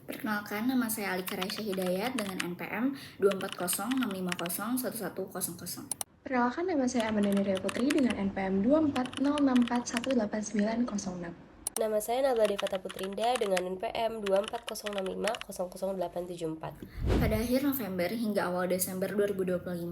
Perkenalkan, nama saya Alika Raisya Hidayat dengan NPM 24065011100. Perkenalkan, nama saya Amanda Ria Putri dengan NPM 24064189906. Nama saya Nabila Devata Putrinda dengan NPM 24065000874. Pada akhir November hingga awal Desember 2025,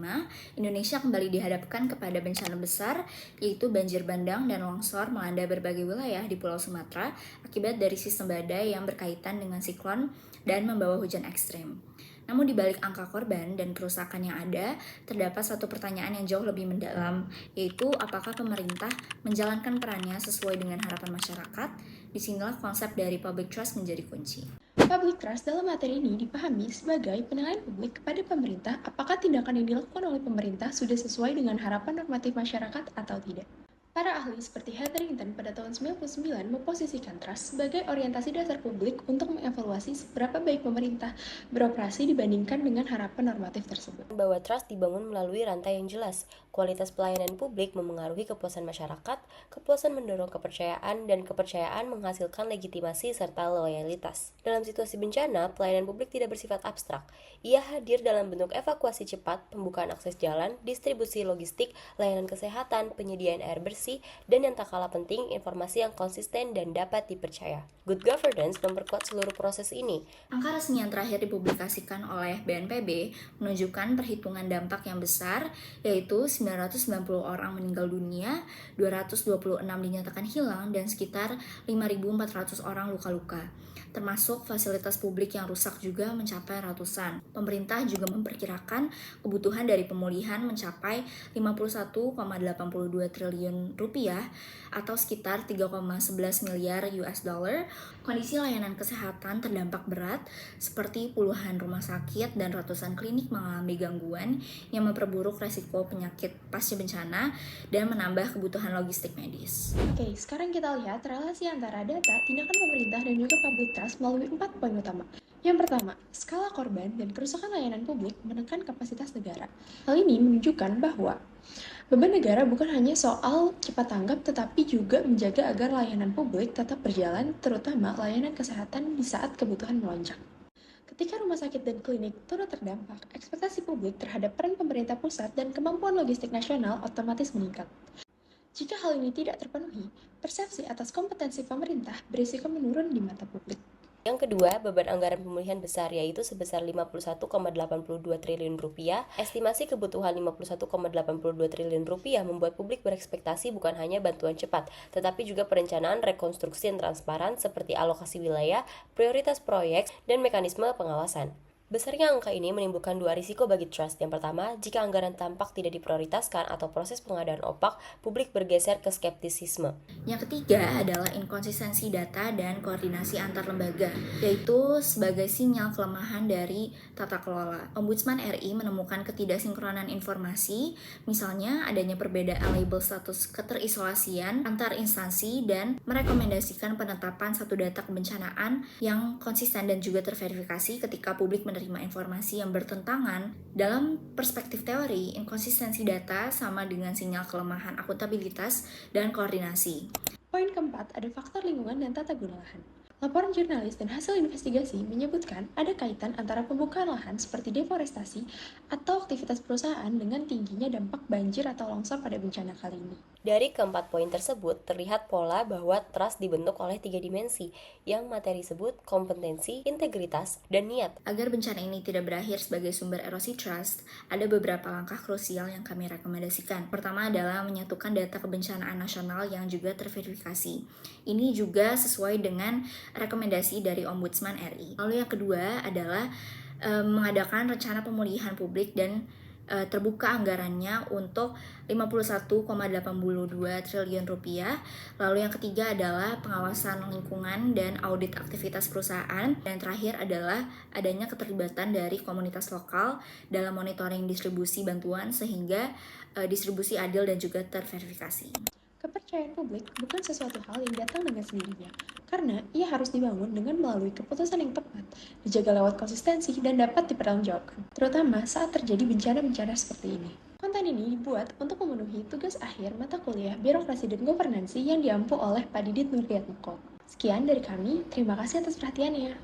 Indonesia kembali dihadapkan kepada bencana besar, yaitu banjir bandang dan longsor melanda berbagai wilayah di Pulau Sumatera akibat dari sistem badai yang berkaitan dengan siklon dan membawa hujan ekstrim. Namun di balik angka korban dan kerusakan yang ada, terdapat satu pertanyaan yang jauh lebih mendalam, yaitu apakah pemerintah menjalankan perannya sesuai dengan harapan masyarakat? Disinilah konsep dari public trust menjadi kunci. Public trust dalam materi ini dipahami sebagai penilaian publik kepada pemerintah apakah tindakan yang dilakukan oleh pemerintah sudah sesuai dengan harapan normatif masyarakat atau tidak. Para ahli seperti Hetherington pada tahun 1999 memposisikan trust sebagai orientasi dasar publik untuk mengevaluasi seberapa baik pemerintah beroperasi dibandingkan dengan harapan normatif tersebut. Bahwa trust dibangun melalui rantai yang jelas. Kualitas pelayanan publik memengaruhi kepuasan masyarakat, kepuasan mendorong kepercayaan, dan kepercayaan menghasilkan legitimasi serta loyalitas. Dalam situasi bencana, pelayanan publik tidak bersifat abstrak. Ia hadir dalam bentuk evakuasi cepat, pembukaan akses jalan, distribusi logistik, layanan kesehatan, penyediaan air bersih, dan yang tak kalah penting, informasi yang konsisten dan dapat dipercaya. Good governance memperkuat seluruh proses ini. Angka resmi yang terakhir dipublikasikan oleh BNPB menunjukkan perhitungan dampak yang besar, yaitu 990 orang meninggal dunia, 226 dinyatakan hilang, dan sekitar 5.400 orang luka-luka. Termasuk fasilitas publik yang rusak juga mencapai ratusan. Pemerintah juga memperkirakan kebutuhan dari pemulihan mencapai 51,82 triliun rupiah atau sekitar 3,11 miliar US dollar. Kondisi layanan kesehatan terdampak berat seperti puluhan rumah sakit dan ratusan klinik mengalami gangguan yang memperburuk resiko penyakit pasca bencana dan menambah kebutuhan logistik medis. Oke, sekarang kita lihat relasi antara data, tindakan pemerintah, dan juga public trust melalui 4 poin utama. Yang pertama, skala korban dan kerusakan layanan publik menekan kapasitas negara. Hal ini menunjukkan bahwa beban negara bukan hanya soal cepat tanggap, tetapi juga menjaga agar layanan publik tetap berjalan, terutama layanan kesehatan di saat kebutuhan melonjak. Ketika rumah sakit dan klinik turut terdampak, ekspektasi publik terhadap peran pemerintah pusat dan kemampuan logistik nasional otomatis meningkat. Jika hal ini tidak terpenuhi, persepsi atas kompetensi pemerintah berisiko menurun di mata publik. Yang kedua, beban anggaran pemulihan besar yaitu sebesar 51,82 triliun rupiah. Estimasi kebutuhan 51,82 triliun rupiah membuat publik berekspektasi bukan hanya bantuan cepat, tetapi juga perencanaan rekonstruksi yang transparan seperti alokasi wilayah, prioritas proyek, dan mekanisme pengawasan. Besarnya angka ini menimbulkan dua risiko bagi trust. Yang pertama, jika anggaran tampak tidak diprioritaskan atau proses pengadaan opak, publik bergeser ke skeptisisme. Yang ketiga adalah inkonsistensi data dan koordinasi antar lembaga, yaitu sebagai sinyal kelemahan dari tata kelola. Ombudsman RI menemukan ketidaksinkronan informasi, misalnya adanya perbedaan label status keterisolasian antar instansi dan merekomendasikan penetapan satu data kebencanaan yang konsisten dan juga terverifikasi ketika publik menerima informasi yang bertentangan. Dalam perspektif teori, inkonsistensi data sama dengan sinyal kelemahan akuntabilitas dan koordinasi. Poin keempat, ada faktor lingkungan dan tata guna lahan. Laporan jurnalis dan hasil investigasi menyebutkan ada kaitan antara pembukaan lahan seperti deforestasi atau aktivitas perusahaan dengan tingginya dampak banjir atau longsor pada bencana kali ini. Dari keempat poin tersebut, terlihat pola bahwa trust dibentuk oleh 3 dimensi, yang materi sebut kompetensi, integritas, dan niat. Agar bencana ini tidak berakhir sebagai sumber erosi trust, ada beberapa langkah krusial yang kami rekomendasikan. Pertama adalah menyatukan data kebencanaan nasional yang juga terverifikasi. Ini juga sesuai dengan rekomendasi dari Ombudsman RI. Lalu yang kedua adalah mengadakan rencana pemulihan publik dan terbuka anggarannya untuk 51,82 triliun rupiah. Lalu yang ketiga adalah pengawasan lingkungan dan audit aktivitas perusahaan. Dan terakhir adalah adanya keterlibatan dari komunitas lokal dalam monitoring distribusi bantuan sehingga distribusi adil dan juga terverifikasi. Kepercayaan publik bukan sesuatu hal yang datang dengan sendirinya, karena ia harus dibangun dengan melalui keputusan yang tepat, dijaga lewat konsistensi, dan dapat dipertanggungjawabkan, terutama saat terjadi bencana-bencana seperti ini. Konten ini dibuat untuk memenuhi tugas akhir mata kuliah Birokrasi dan Governansi yang diampu oleh Pak Didit Nurhayatmoko. Sekian dari kami, terima kasih atas perhatiannya.